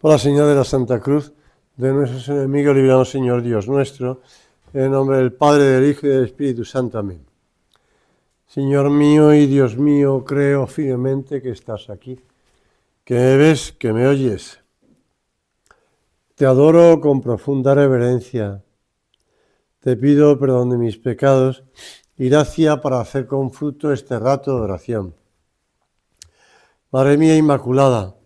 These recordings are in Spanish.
Por la señal de la Santa Cruz de nuestros enemigos, líbranos, Señor Dios nuestro, en el nombre del Padre, del Hijo y del Espíritu Santo. Amén. Señor mío y Dios mío, creo firmemente que estás aquí, que me ves, que me oyes. Te adoro con profunda reverencia. Te pido perdón de mis pecados y gracia para hacer con fruto este rato de oración. Madre mía Inmaculada,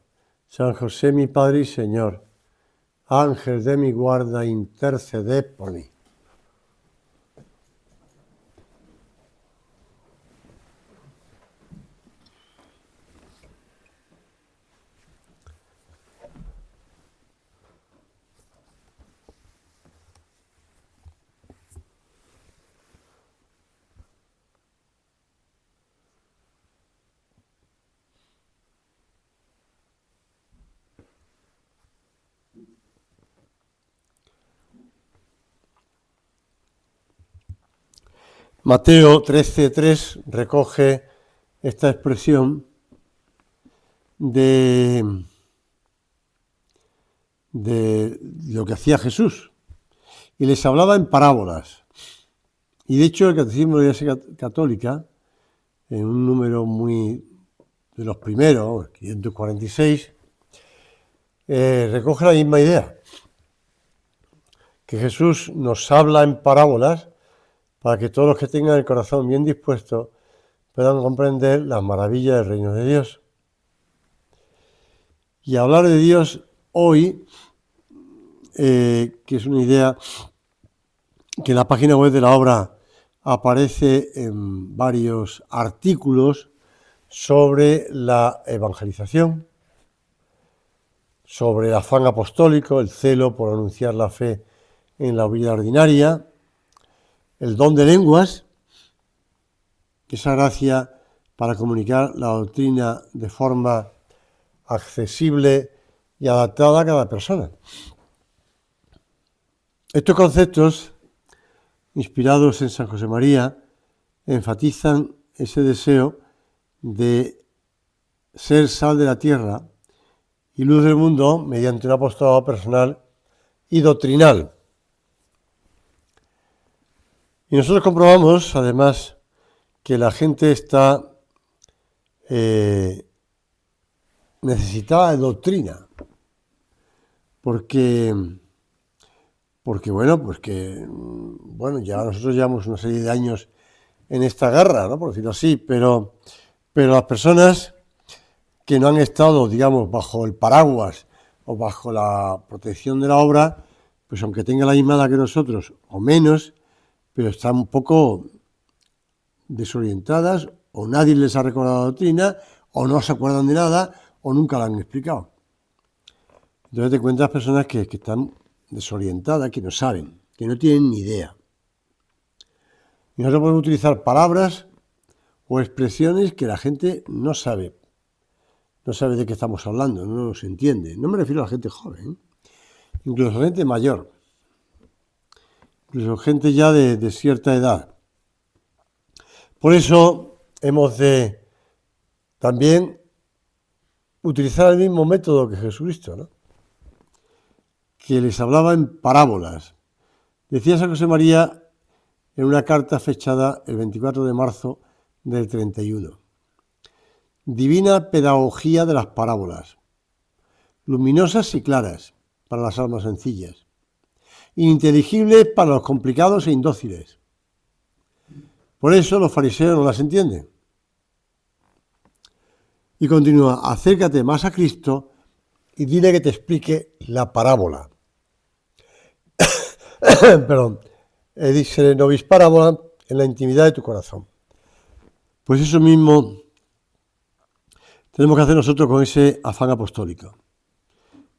San José mi Padre y Señor, Ángel de mi guarda, interceded por mí. Mateo 13:3 recoge esta expresión de lo que hacía Jesús y les hablaba en parábolas. Y de hecho el Catecismo de la Iglesia Católica, en un número muy de los primeros, 546, recoge la misma idea, que Jesús nos habla en parábolas para que todos los que tengan el corazón bien dispuesto puedan comprender las maravillas del reino de Dios. Y hablar de Dios hoy, que es una idea que en la página web de la obra aparece en varios artículos sobre la evangelización, sobre el afán apostólico, el celo por anunciar la fe en la vida ordinaria, el don de lenguas, esa gracia para comunicar la doctrina de forma accesible y adaptada a cada persona. Estos conceptos, inspirados en San José María, enfatizan ese deseo de ser sal de la tierra y luz del mundo mediante un apostolado personal y doctrinal. Y nosotros comprobamos, además, que la gente está necesitada de doctrina, porque ya nosotros llevamos una serie de años en esta guerra, ¿no?, por decirlo así, pero las personas que no han estado, digamos, bajo el paraguas o bajo la protección de la obra, pues aunque tengan la misma edad que nosotros o menos, pero están un poco desorientadas, o nadie les ha recordado la doctrina, o no se acuerdan de nada, o nunca la han explicado. Entonces te encuentras personas que están desorientadas, que no saben, que no tienen ni idea. Y nosotros podemos utilizar palabras o expresiones que la gente no sabe de qué estamos hablando, no los entiende. No me refiero a la gente joven, incluso a la gente mayor, incluso gente ya de cierta edad. Por eso hemos de también utilizar el mismo método que Jesucristo, ¿no?, que les hablaba en parábolas. Decía San José María en una carta fechada el 24 de marzo del 31. Divina pedagogía de las parábolas, luminosas y claras para las almas sencillas, ininteligibles para los complicados e indóciles. Por eso los fariseos no las entienden. Y continúa: acércate más a Cristo y dile que te explique la parábola. Perdón. Dice nobis parábola, en la intimidad de tu corazón. Pues eso mismo tenemos que hacer nosotros con ese afán apostólico,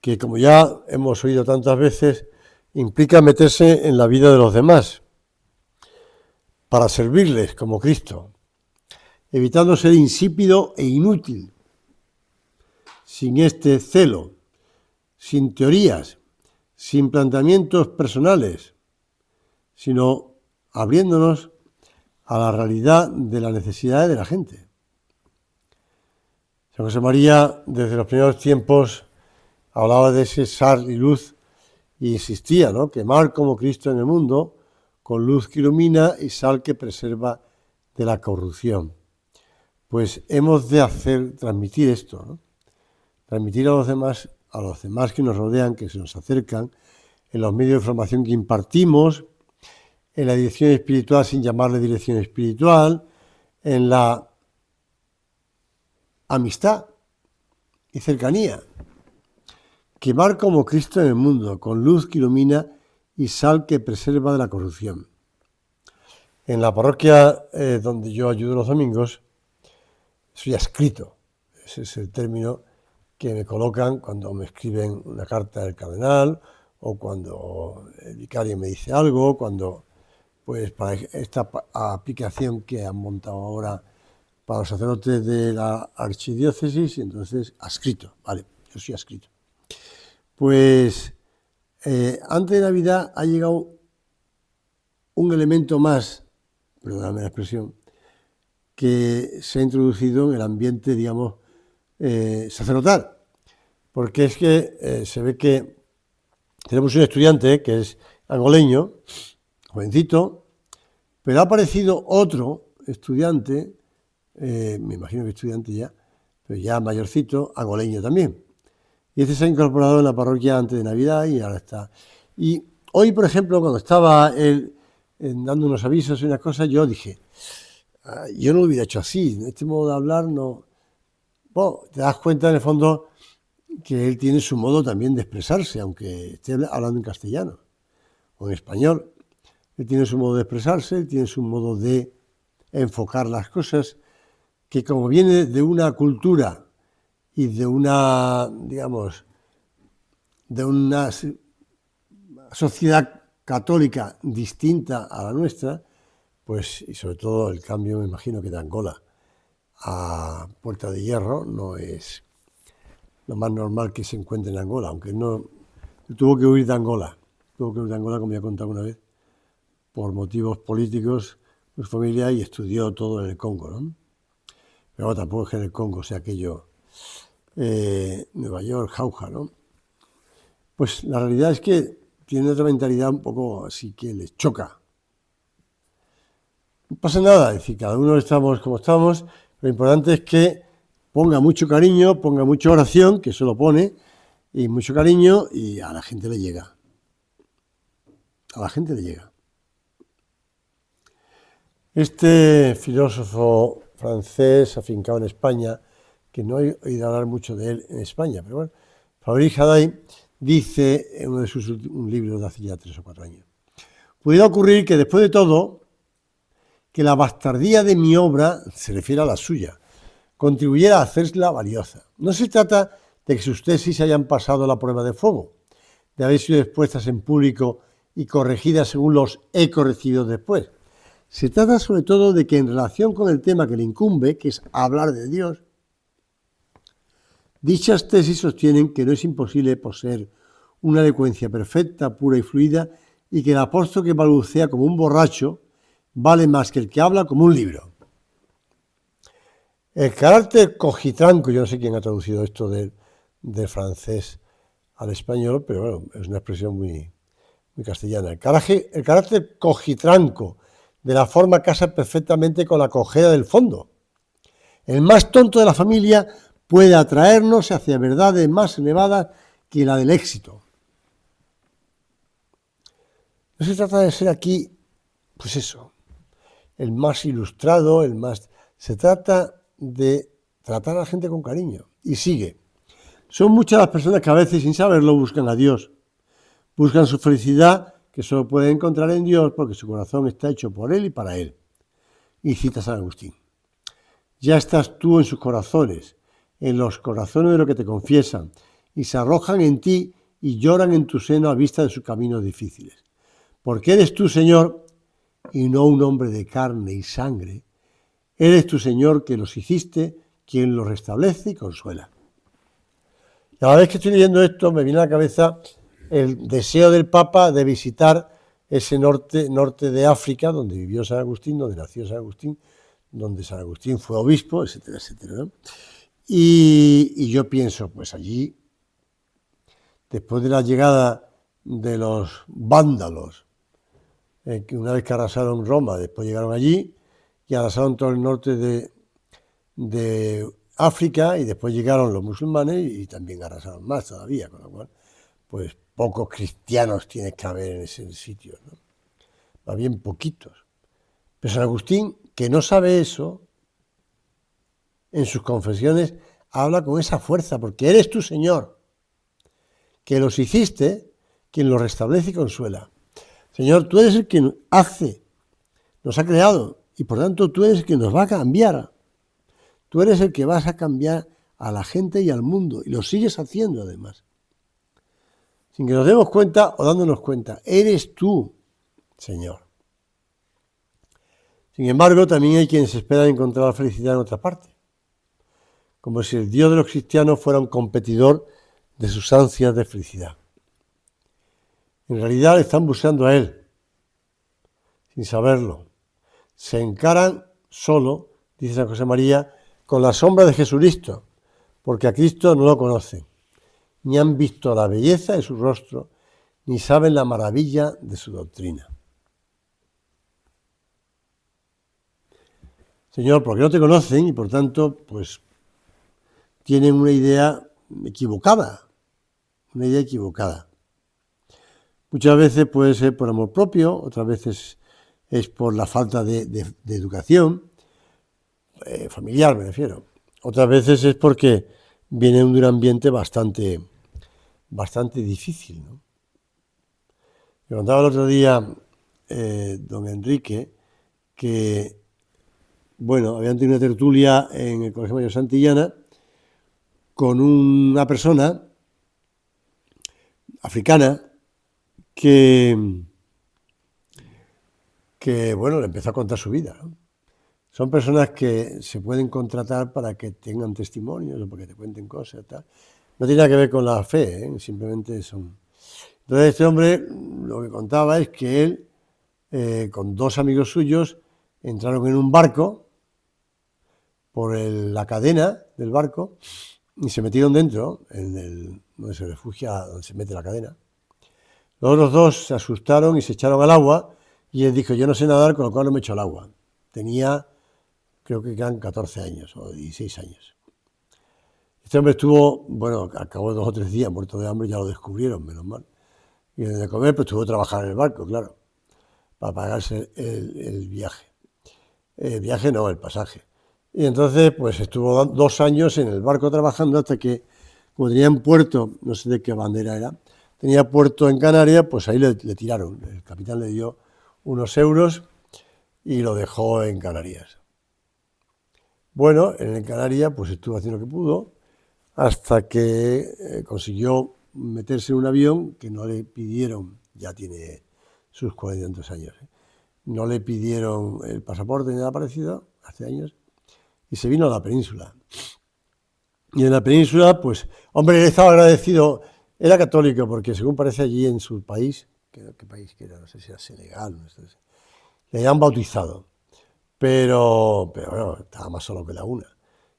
que, como ya hemos oído tantas veces, implica meterse en la vida de los demás para servirles como Cristo, evitando ser insípido e inútil, sin este celo, sin teorías, sin planteamientos personales, sino abriéndonos a la realidad de las necesidades de la gente. San José María, desde los primeros tiempos, hablaba de ese sal y luz y insistía, ¿no? Quemar como Cristo en el mundo, con luz que ilumina y sal que preserva de la corrupción. Pues hemos de transmitir esto, ¿no? Transmitir a los demás que nos rodean, que se nos acercan, en los medios de formación que impartimos, en la dirección espiritual sin llamarle dirección espiritual, en la amistad y cercanía. Quemar como Cristo en el mundo, con luz que ilumina y sal que preserva de la corrupción. En la parroquia donde yo ayudo los domingos, soy adscrito. Ese es el término que me colocan cuando me escriben una carta del cardenal o cuando el vicario me dice algo, cuando, pues, para esta aplicación que han montado ahora para los sacerdotes de la archidiócesis, y entonces adscrito, vale, yo soy adscrito. Pues antes de Navidad ha llegado un elemento más, perdóname la expresión, que se ha introducido en el ambiente, digamos, sacerdotal. Porque es que se ve que tenemos un estudiante que es angoleño, jovencito, pero ha aparecido otro estudiante, me imagino que estudiante ya, pero ya mayorcito, angoleño también. Y este se ha incorporado en la parroquia antes de Navidad y ahora está. Y hoy, por ejemplo, cuando estaba él dando unos avisos y unas cosas, yo dije, yo no lo hubiera hecho así, en este modo de hablar no. Bueno, te das cuenta en el fondo que él tiene su modo también de expresarse, aunque esté hablando en castellano o en español. Él tiene su modo de expresarse, él tiene su modo de enfocar las cosas, que como viene de una cultura y de una, digamos, de una sociedad católica distinta a la nuestra, pues, y sobre todo el cambio, me imagino que de Angola a Puerta de Hierro no es lo más normal que se encuentre en Angola, aunque no, tuvo que huir de Angola, como ya he contado una vez, por motivos políticos, su familia, y estudió todo en el Congo, ¿no? Pero bueno, tampoco es que en el Congo sea aquello, Nueva York, Jauja, ¿no? Pues la realidad es que tiene otra mentalidad un poco así que les choca. No pasa nada, es decir, cada uno estamos como estamos, lo importante es que ponga mucho cariño, ponga mucha oración, que eso lo pone, y mucho cariño, y a la gente le llega. A la gente le llega. Este filósofo francés afincado en España, que no he oído hablar mucho de él en España, pero bueno, Fabrice Hadaï dice en uno de sus últimos libros de hace ya 3 o 4 años, pudiera ocurrir que después de todo, que la bastardía de mi obra, se refiere a la suya, contribuyera a hacerla valiosa. No se trata de que sus tesis hayan pasado la prueba de fuego, de haber sido expuestas en público y corregidas según los eco recibidos después. Se trata sobre todo de que en relación con el tema que le incumbe, que es hablar de Dios, dichas tesis sostienen que no es imposible poseer una elocuencia perfecta, pura y fluida, y que el apóstol que balbucea como un borracho vale más que el que habla como un libro. El carácter cojitranco, yo no sé quién ha traducido esto del francés al español, pero bueno, es una expresión muy castellana. El carácter cojitranco de la forma casa perfectamente con la cojera del fondo. El más tonto de la familia puede atraernos hacia verdades más elevadas que la del éxito. No se trata de ser aquí, pues eso, el más ilustrado, el más... Se trata de tratar a la gente con cariño. Y sigue. Son muchas las personas que a veces, sin saberlo, buscan a Dios. Buscan su felicidad, que solo pueden encontrar en Dios, porque su corazón está hecho por Él y para Él. Y cita San Agustín. Ya estás tú en sus corazones, en los corazones de los que te confiesan, y se arrojan en ti y lloran en tu seno a vista de sus caminos difíciles. Porque eres tú, Señor, y no un hombre de carne y sangre. Eres tu Señor que los hiciste, quien los restablece y consuela. Y a la vez que estoy leyendo esto, me viene a la cabeza el deseo del Papa de visitar ese norte de África, donde vivió San Agustín, donde nació San Agustín, donde San Agustín fue obispo, etcétera, etcétera, ¿no? Y yo pienso, pues allí después de la llegada de los vándalos, que una vez que arrasaron Roma, después llegaron allí y arrasaron todo el norte de África, y después llegaron los musulmanes y también arrasaron más todavía, con lo cual, pues pocos cristianos tienes que haber en ese sitio, ¿no? Más bien poquitos. Pero San Agustín, que no sabe eso, en sus confesiones habla con esa fuerza, porque eres tu Señor, que los hiciste, quien los restablece y consuela. Señor, tú eres el que hace, nos ha creado, y por tanto tú eres el que nos va a cambiar. Tú eres el que vas a cambiar a la gente y al mundo, y lo sigues haciendo además. Sin que nos demos cuenta o dándonos cuenta, eres tú, Señor. Sin embargo, también hay quienes esperan encontrar la felicidad en otra parte, como si el Dios de los cristianos fuera un competidor de sus ansias de felicidad. En realidad están buscando a Él, sin saberlo. Se encaran solo, dice San José María, con la sombra de Jesucristo, porque a Cristo no lo conocen, ni han visto la belleza de su rostro, ni saben la maravilla de su doctrina. Señor, porque no te conocen y por tanto, pues, tienen una idea equivocada. Muchas veces puede ser por amor propio, otras veces es por la falta de educación, familiar me refiero. Otras veces es porque vienen de un ambiente bastante difícil, ¿no? Me contaba el otro día don Enrique que, bueno, habían tenido una tertulia en el Colegio Mayor Santillana con una persona africana que bueno, le empezó a contar su vida, ¿no? Son personas que se pueden contratar para que tengan testimonios o para que te cuenten cosas, tal. No tiene nada que ver con la fe, simplemente son. Entonces este hombre lo que contaba es que él, con dos amigos suyos, entraron en un barco por la cadena del barco y se metieron dentro, donde se refugia, donde se mete la cadena. Los otros dos se asustaron y se echaron al agua y él dijo, yo no sé nadar, con lo cual no me echo al agua. Tenía, creo que eran 14 años o 16 años. Este hombre estuvo, bueno, acabó 2 o 3 días muerto de hambre, ya lo descubrieron, menos mal. Y de comer, pues tuvo que trabajar en el barco, claro, para pagarse el viaje. El viaje no, el pasaje. Y entonces, pues estuvo 2 años en el barco trabajando hasta que, como tenía en puerto, no sé de qué bandera era, tenía puerto en Canarias, pues ahí le tiraron. El capitán le dio unos euros y lo dejó en Canarias. Bueno, en Canarias, pues estuvo haciendo lo que pudo, hasta que consiguió meterse en un avión que no le pidieron, ya tiene sus 40 años, no le pidieron el pasaporte ni nada parecido, hace años, y se vino a la península. Y en la península, pues, hombre, él estaba agradecido, era católico, porque según parece allí en su país, ¿qué país que era? No sé si era Senegal, no sé, le habían bautizado, pero bueno, estaba más solo que la una.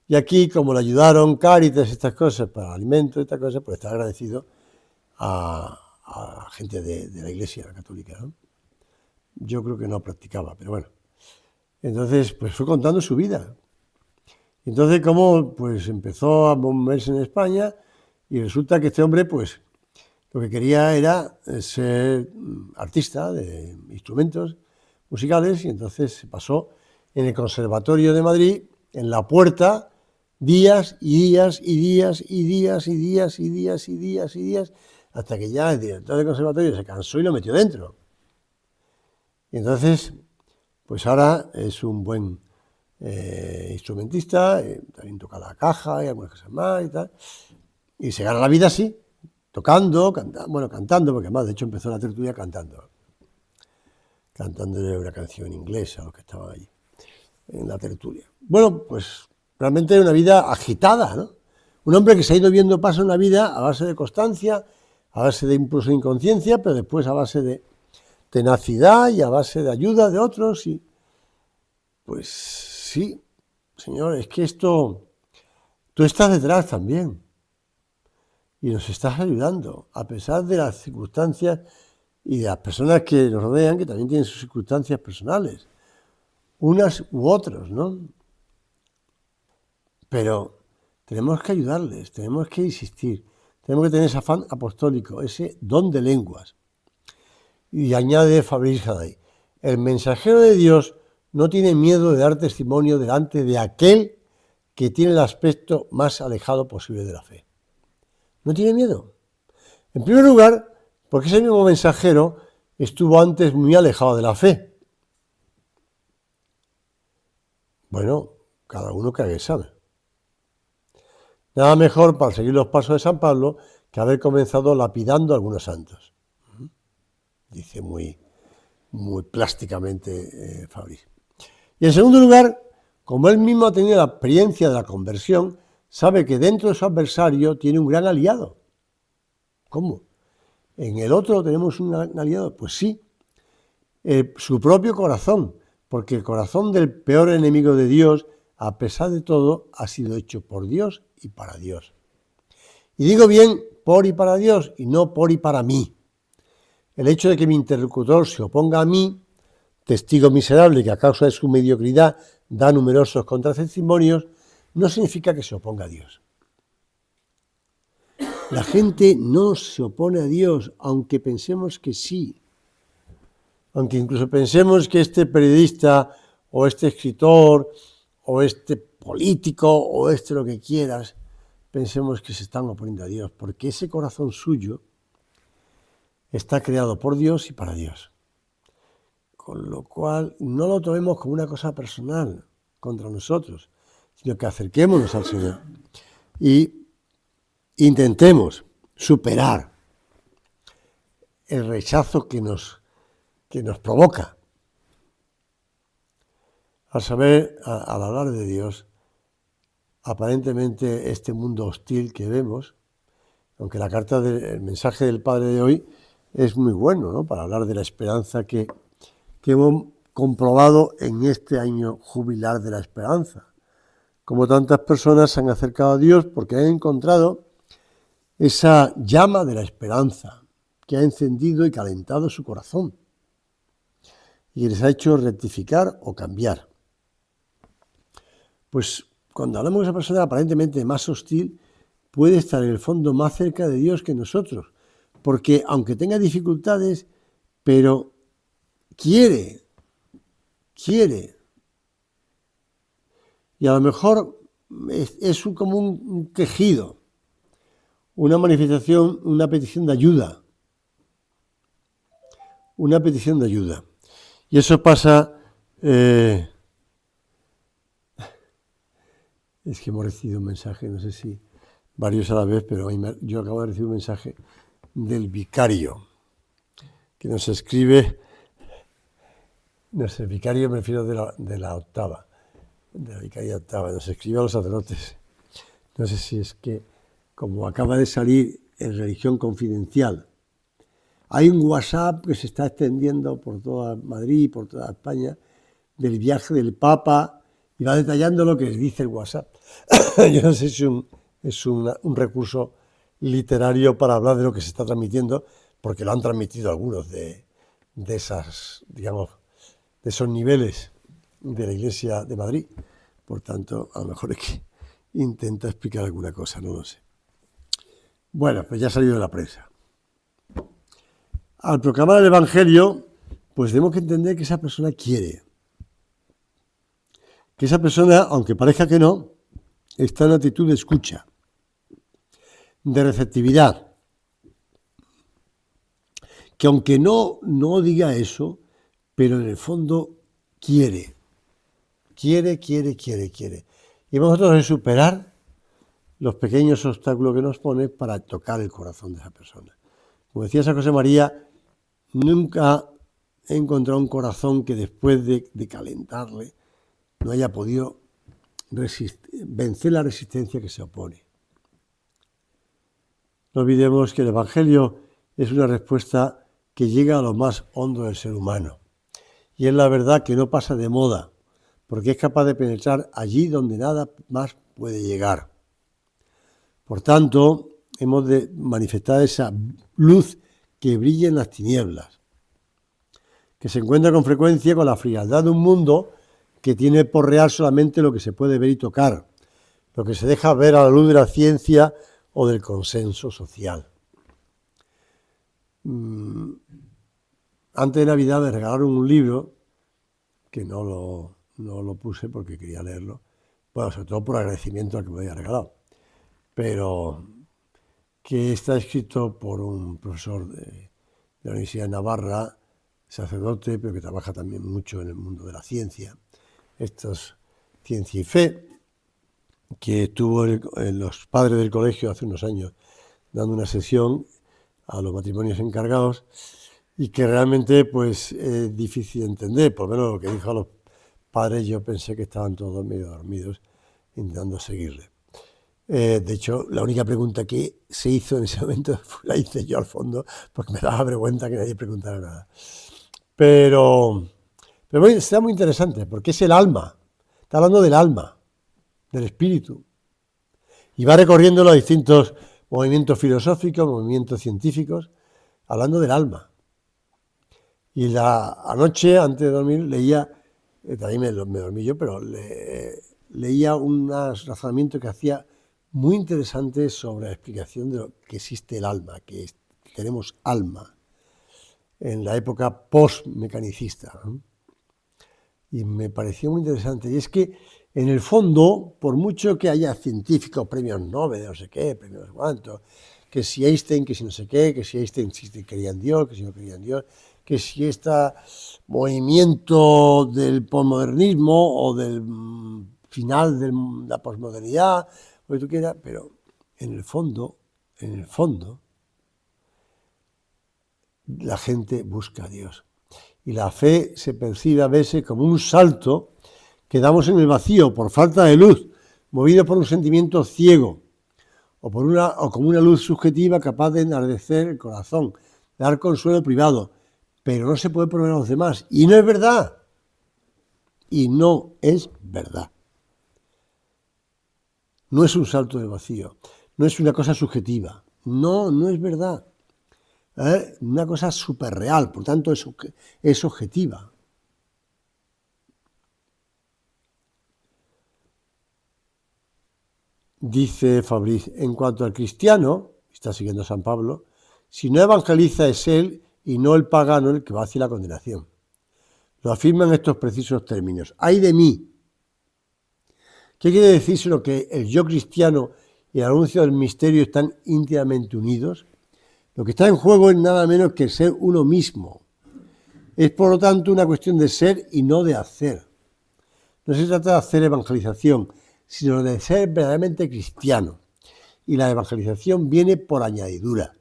Y aquí, como le ayudaron Cáritas, estas cosas, para alimentos, estas cosas, pues está agradecido a gente de la Iglesia católica, ¿no? Yo creo que no practicaba, pero bueno. Entonces, pues fue contando su vida. Entonces, como pues empezó a moverse en España y resulta que este hombre, pues, lo que quería era ser artista de instrumentos musicales y entonces se pasó en el Conservatorio de Madrid, en la puerta, días y días y días y días y días y días y días y días, hasta que ya el director del conservatorio se cansó y lo metió dentro. Y entonces, pues ahora es un buen instrumentista, también toca la caja y algunas cosas más y tal, y se gana la vida así, tocando, cantando, porque además de hecho empezó la tertulia cantándole una canción inglesa a los que estaban allí en la tertulia. Bueno, pues realmente una vida agitada, ¿no? Un hombre que se ha ido viendo paso en la vida a base de constancia, a base de impulso de inconsciencia, pero después a base de tenacidad y a base de ayuda de otros. Y pues sí, Señor, es que esto, tú estás detrás también. y nos estás ayudando, a pesar de las circunstancias y de las personas que nos rodean, que también tienen sus circunstancias personales, unas u otros, ¿no? Pero tenemos que ayudarles, tenemos que insistir, tenemos que tener ese afán apostólico, ese don de lenguas. Y añade Fabrice Haday, el mensajero de Dios no tiene miedo de dar testimonio delante de aquel que tiene el aspecto más alejado posible de la fe. No tiene miedo. En primer lugar, porque ese mismo mensajero estuvo antes muy alejado de la fe. Bueno, cada uno que haga examen. Nada mejor para seguir los pasos de San Pablo que haber comenzado lapidando a algunos santos. Dice muy plásticamente Fabrice. Y en segundo lugar, como él mismo ha tenido la experiencia de la conversión, sabe que dentro de su adversario tiene un gran aliado. ¿Cómo? ¿En el otro tenemos un aliado? Pues sí, su propio corazón, porque el corazón del peor enemigo de Dios, a pesar de todo, ha sido hecho por Dios y para Dios. Y digo bien por y para Dios y no por y para mí. El hecho de que mi interlocutor se oponga a mí, testigo miserable que a causa de su mediocridad da numerosos contratestimonios, no significa que se oponga a Dios. La gente no se opone a Dios, aunque pensemos que sí. Aunque incluso pensemos que este periodista o este escritor o este político o lo que quieras, pensemos que se están oponiendo a Dios, porque ese corazón suyo está creado por Dios y para Dios. Con lo cual no lo tomemos como una cosa personal contra nosotros, sino que acerquémonos al Señor y intentemos superar el rechazo que nos provoca. Al hablar de Dios, aparentemente este mundo hostil que vemos, aunque el mensaje del Padre de hoy es muy bueno, ¿no? Para hablar de la esperanza que hemos comprobado en este año jubilar de la esperanza. Como tantas personas se han acercado a Dios porque han encontrado esa llama de la esperanza que ha encendido y calentado su corazón y les ha hecho rectificar o cambiar. Pues cuando hablamos de esa persona aparentemente más hostil, puede estar en el fondo más cerca de Dios que nosotros, porque aunque tenga dificultades, pero quiere. Y a lo mejor es como un quejido, una manifestación, una petición de ayuda. Y eso pasa... es que hemos recibido un mensaje, no sé si varios a la vez, pero yo acabo de recibir un mensaje del vicario, que nos escribe, el vicario me refiero de la octava, de la vicaría octava, nos escribe a los sacerdotes. No sé si es que, como acaba de salir en Religión Confidencial, hay un WhatsApp que se está extendiendo por toda Madrid y por toda España del viaje del Papa y va detallando lo que dice el WhatsApp. Yo no sé si es un recurso literario para hablar de lo que se está transmitiendo, porque lo han transmitido algunos de esas, digamos, de esos niveles de la Iglesia de Madrid. Por tanto, a lo mejor es que intenta explicar alguna cosa, no lo sé. Bueno, pues ya ha salido de la prensa. Al proclamar el Evangelio, pues tenemos que entender que esa persona quiere. Que esa persona, aunque parezca que no, está en actitud de escucha, de receptividad. Que aunque no diga eso, pero en el fondo quiere. Y vamos nosotros a superar los pequeños obstáculos que nos pone para tocar el corazón de esa persona. Como decía San José María, nunca he encontrado un corazón que después de calentarle no haya podido vencer la resistencia que se opone. No olvidemos que el Evangelio es una respuesta que llega a lo más hondo del ser humano. Y es la verdad que no pasa de moda, porque es capaz de penetrar allí donde nada más puede llegar. Por tanto, hemos de manifestar esa luz que brilla en las tinieblas, que se encuentra con frecuencia con la frialdad de un mundo que tiene por real solamente lo que se puede ver y tocar, lo que se deja ver a la luz de la ciencia o del consenso social. Antes de Navidad me regalaron un libro, que no lo puse porque quería leerlo, bueno, sobre todo por agradecimiento al que me había regalado, pero que está escrito por un profesor de la Universidad de Navarra, sacerdote, pero que trabaja también mucho en el mundo de la ciencia. Esto es Ciencia y Fe, que estuvo en los padres del colegio hace unos años dando una sesión a los matrimonios encargados y que realmente pues es difícil de entender, por lo menos lo que dijo a los padres yo pensé que estaban todos medio dormidos intentando seguirle. De hecho, la única pregunta que se hizo en ese momento la hice yo al fondo porque me daba vergüenza que nadie preguntara nada. Pero está muy interesante porque es el alma, está hablando del alma, del espíritu, y va recorriendo los distintos movimientos filosóficos, movimientos científicos, hablando del alma. Y anoche, antes de dormir, leía, también me dormí yo, pero leía un razonamiento que hacía muy interesante sobre la explicación de lo que existe el alma, que tenemos alma, en la época post-mecanicista, ¿no? Y me pareció muy interesante. Y es que, en el fondo, por mucho que haya científicos, premios Nobel, no sé qué, premios cuántos, que si Einstein, que si no sé qué, que si Einstein creía en Dios, que si no creía en Dios, que si este movimiento del posmodernismo o del final de la posmodernidad, lo que tú quieras, pero en el fondo, la gente busca a Dios. Y la fe se percibe a veces como un salto que damos en el vacío por falta de luz, movido por un sentimiento ciego, o como una luz subjetiva capaz de enardecer el corazón, dar consuelo privado, pero no se puede poner a los demás. Y no es verdad. Y no es verdad. No es un salto del vacío, no es una cosa subjetiva. No es verdad. Una cosa súper real, por tanto es objetiva. Dice Fabriz, en cuanto al cristiano, está siguiendo San Pablo, si no evangeliza es él y no el pagano el que va hacia la condenación. Lo afirma en estos precisos términos. ¡Ay de mí! ¿Qué quiere decir sino que el yo cristiano y el anuncio del misterio están íntimamente unidos? Lo que está en juego es nada menos que ser uno mismo. Es por lo tanto una cuestión de ser y no de hacer. No se trata de hacer evangelización, sino de ser verdaderamente cristiano. Y la evangelización viene por añadidura,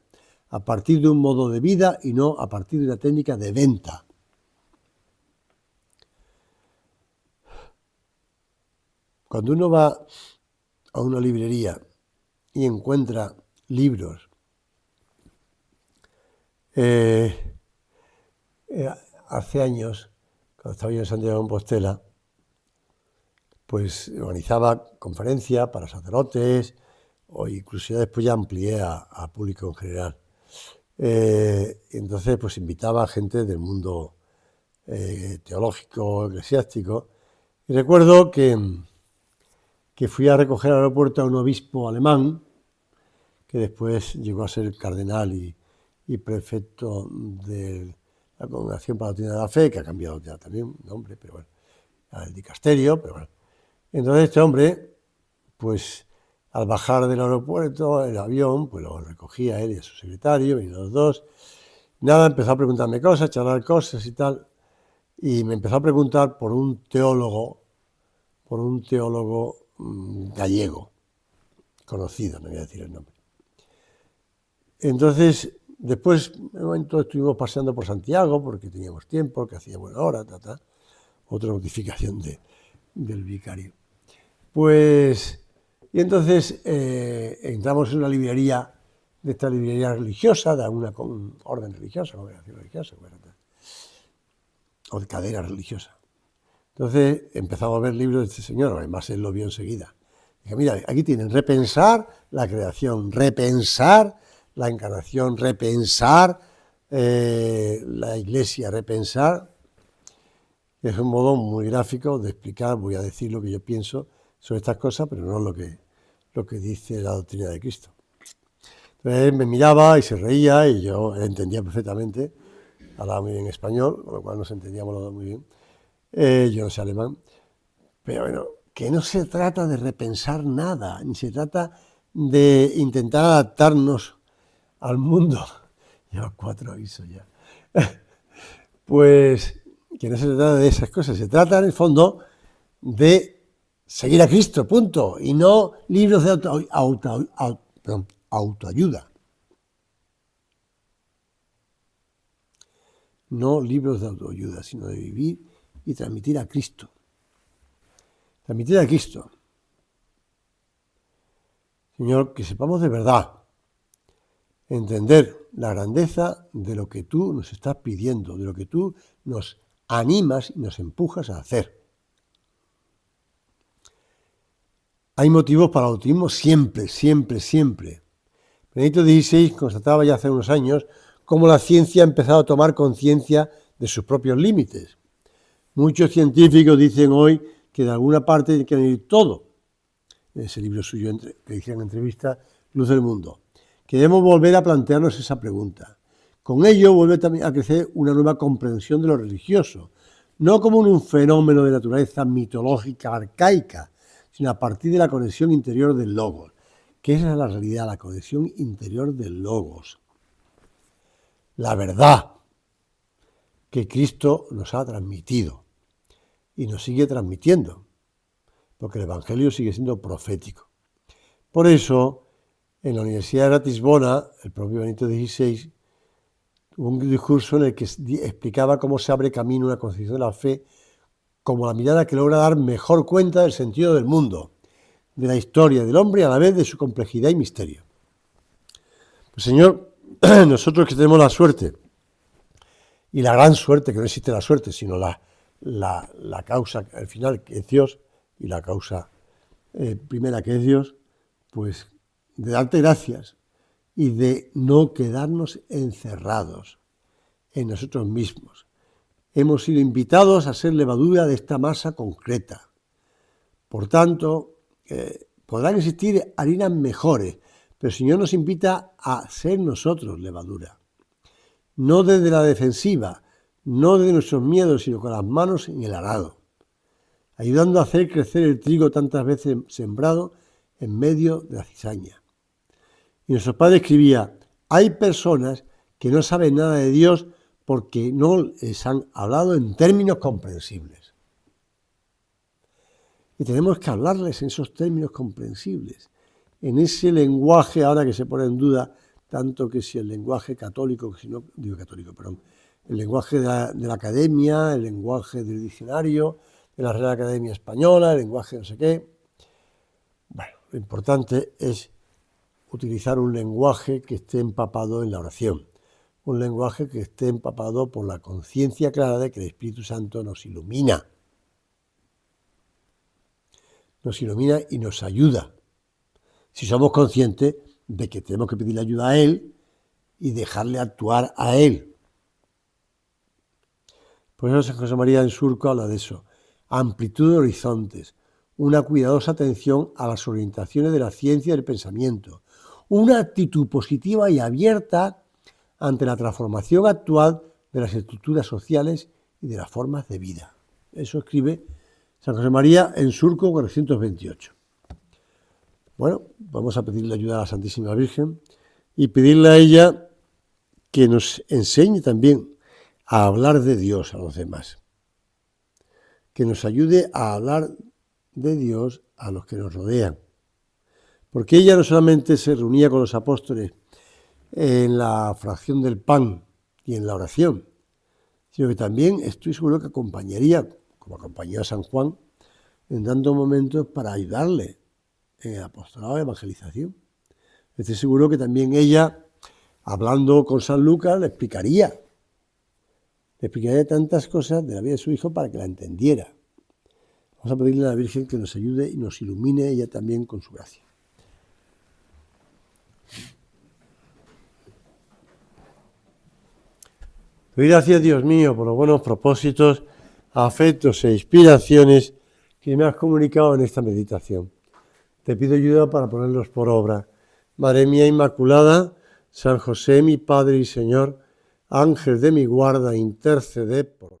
a partir de un modo de vida y no a partir de una técnica de venta. Cuando uno va a una librería y encuentra libros, hace años, cuando estaba yo en Santiago de Compostela, pues organizaba conferencias para sacerdotes, o incluso ya después ya amplié a público en general. Entonces, pues invitaba a gente del mundo teológico, eclesiástico, y recuerdo que fui a recoger al aeropuerto a un obispo alemán, que después llegó a ser cardenal y prefecto de la Congregación para la Doctrina de la Fe, que ha cambiado ya también nombre, pero bueno, al dicasterio, pero bueno. Entonces este hombre, pues al bajar del aeropuerto, el avión, pues lo recogía él y a su secretario, venían los dos. Nada, empezó a preguntarme cosas, charlar cosas y tal, y me empezó a preguntar por un teólogo gallego, conocido, no voy a decir el nombre. Entonces, después, en un momento estuvimos paseando por Santiago, porque teníamos tiempo, que hacía buena hora, otra notificación del vicario. Pues, y entonces entramos en una librería, de esta librería religiosa, de alguna orden religiosa, congregación religiosa, o de cadena religiosa. Entonces empezamos a ver libros de este señor, además él lo vio enseguida. Dije, mira, aquí tienen repensar la creación, repensar la encarnación, repensar la iglesia, repensar. Es un modo muy gráfico de explicar, voy a decir lo que yo pienso sobre estas cosas, pero no lo que dice la doctrina de Cristo. Entonces él me miraba y se reía y yo entendía perfectamente, hablaba muy bien español, con lo cual nos entendíamos los dos muy bien. Yo no sé alemán, pero bueno, que no se trata de repensar nada, ni se trata de intentar adaptarnos al mundo. Llevo 4 avisos ya. Pues que no se trata de esas cosas, se trata en el fondo de seguir a Cristo, punto, y no libros de autoayuda. No libros de autoayuda, sino de vivir y transmitir a Cristo. Transmitir a Cristo. Señor, que sepamos de verdad entender la grandeza de lo que tú nos estás pidiendo, de lo que tú nos animas y nos empujas a hacer. Hay motivos para el optimismo siempre, siempre, siempre. Benedicto XVI constataba ya hace unos años cómo la ciencia ha empezado a tomar conciencia de sus propios límites. Muchos científicos dicen hoy que de alguna parte tiene que venir todo. En ese libro suyo que decía en entrevista, Luz del Mundo. Que debemos volver a plantearnos esa pregunta. Con ello vuelve también a crecer una nueva comprensión de lo religioso, no como un fenómeno de naturaleza mitológica arcaica, sino a partir de la conexión interior del Logos, que esa es la realidad, la conexión interior del Logos. La verdad que Cristo nos ha transmitido y nos sigue transmitiendo, porque el Evangelio sigue siendo profético. Por eso, en la Universidad de Ratisbona, el propio Benedicto XVI tuvo un discurso en el que explicaba cómo se abre camino a la concepción de la fe como la mirada que logra dar mejor cuenta del sentido del mundo, de la historia del hombre y a la vez de su complejidad y misterio. Pues Señor, nosotros que tenemos la suerte, y la gran suerte, que no existe la suerte, sino la causa al final que es Dios, y la causa primera que es Dios, pues de darte gracias y de no quedarnos encerrados en nosotros mismos. Hemos sido invitados a ser levadura de esta masa concreta. Por tanto, podrán existir harinas mejores, pero el Señor nos invita a ser nosotros levadura. No desde la defensiva, no desde nuestros miedos, sino con las manos en el arado, ayudando a hacer crecer el trigo tantas veces sembrado en medio de la cizaña. Y nuestro padre escribía, hay personas que no saben nada de Dios porque no les han hablado en términos comprensibles. Y tenemos que hablarles en esos términos comprensibles, en ese lenguaje ahora que se pone en duda, tanto que si el lenguaje católico, que si no, digo católico, perdón, el lenguaje de la academia, el lenguaje del diccionario, de la Real Academia Española, el lenguaje no sé qué. Bueno, lo importante es utilizar un lenguaje que esté empapado en la oración, un lenguaje que esté empapado por la conciencia clara de que el Espíritu Santo nos ilumina y nos ayuda, si somos conscientes de que tenemos que pedirle ayuda a Él y dejarle actuar a Él. Por eso San José María en Surco habla de eso, amplitud de horizontes, una cuidadosa atención a las orientaciones de la ciencia y del pensamiento, una actitud positiva y abierta ante la transformación actual de las estructuras sociales y de las formas de vida. Eso escribe San José María en Surco 428. Bueno, vamos a pedirle ayuda a la Santísima Virgen y pedirle a ella que nos enseñe también a hablar de Dios a los demás, que nos ayude a hablar de Dios a los que nos rodean. Porque ella no solamente se reunía con los apóstoles en la fracción del pan y en la oración, sino que también estoy seguro que acompañaría, como acompañó a San Juan, en dando momentos para ayudarle en el apostolado de evangelización. Estoy seguro que también ella, hablando con San Lucas, le explicaría tantas cosas de la vida de su hijo para que la entendiera. Vamos a pedirle a la Virgen que nos ayude y nos ilumine ella también con su gracia. Doy gracias, Dios mío, por los buenos propósitos, afectos e inspiraciones que me has comunicado en esta meditación. Te pido ayuda para ponerlos por obra. Madre mía Inmaculada, San José, mi Padre y Señor, Ángel de mi guarda, intercede por